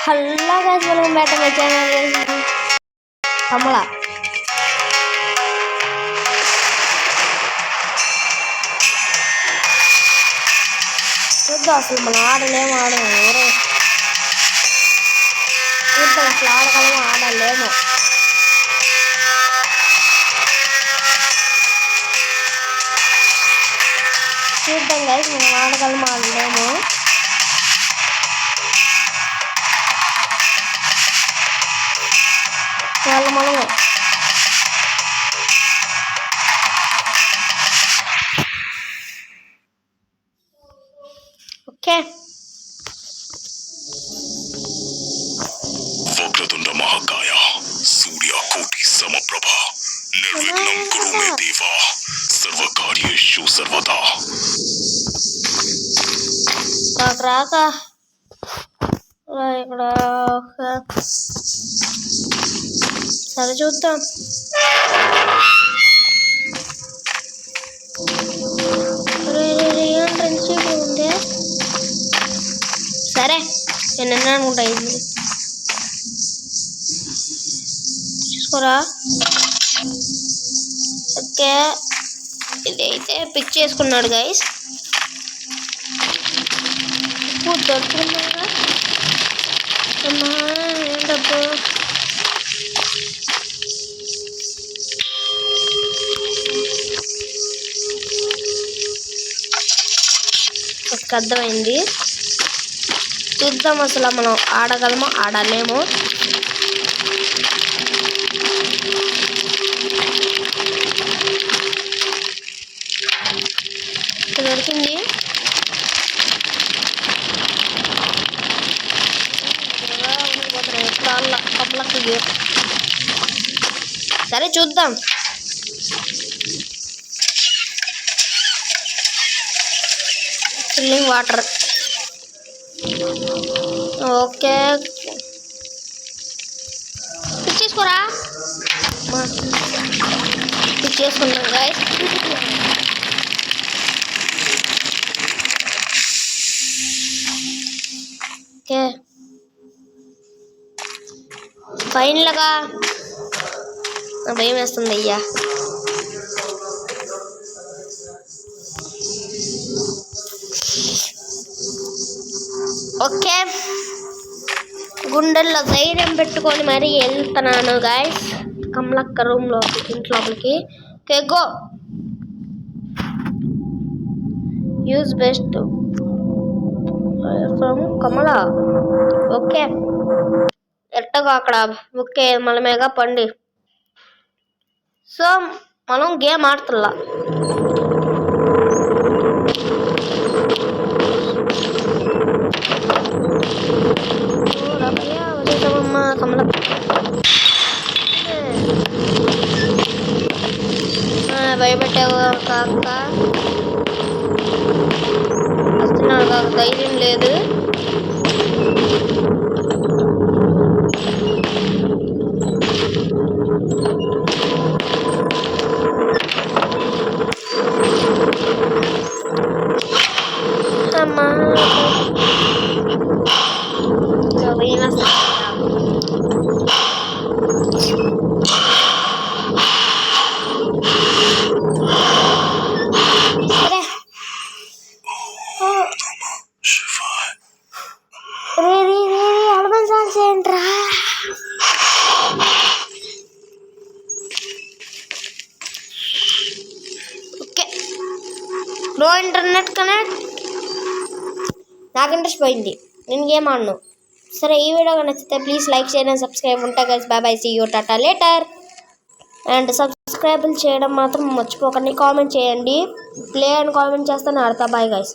hello guys welcome back to my channel కమల చూద్దాం అసలు మనం ఆడలేము ఎవరు చూద్దాం అసలు ఆడగలము ఆడలేము చూద్దాం గైస్ మనం ఆడగలము ఆడలేము మనమే ఓకే వక్రతుండ మహాకాయ సూర్యకోటి సమప్రభ నిర్విఘ్నం కురు మే దేవా సర్వకార్యేషు సర్వదా రాక ఇక్కడ సరే చూద్దాం ఉంది సరే నేను ఎన్న అనుకుంటా ఇది చూసుకోరా ఓకే ఇది అయితే పిక్ చేసుకున్నాడు గైస్ దొరుకుతుందా డబ్బు అర్థమైంది చూద్దాం అసలు మనం ఆడగలమో ఆడలేమో దొరికింది సరే చూద్దాం చిల్లింగ్ వాటర్ ఓకే పిక్ చేసుకోరా పిక్ చేసుకుంటాం గాయ్స్ ఓకే ఫైనల్గా భయం వేస్తుంది అయ్యా ఓకే గుండెల్లో ధైర్యం పెట్టుకొని మరీ వెళ్తున్నాను గాయస్ కమలక్క రూమ్లో ఇంట్లోపలికి okay go use best from Kamala okay ఎట్టగా అక్కడ ఓకే మనమేగా పండి సో మనం గేమ్ ఆడుతుల్లా వచ్చేసామమ్మా కమల భయపెట్టావు కాక వస్తున్నాడు కాక ధైర్యం లేదు నో ఇంటర్నెట్ కనెక్ట్ నాకు ఇంట్రెస్ట్ పోయింది నేను గేమ్ ఆడను సరే ఈ వీడియో నచ్చితే ప్లీజ్ లైక్ చేయండి సబ్స్క్రైబ్ ఉంటా guys bye bye see you టాటా లేటర్ అండ్ సబ్స్క్రైబ్ చేయడం మాత్రం మర్చిపోకండి కామెంట్ చేయండి ప్లే అని కామెంట్ చేస్తాను ఆడతా బాయ్ గైస్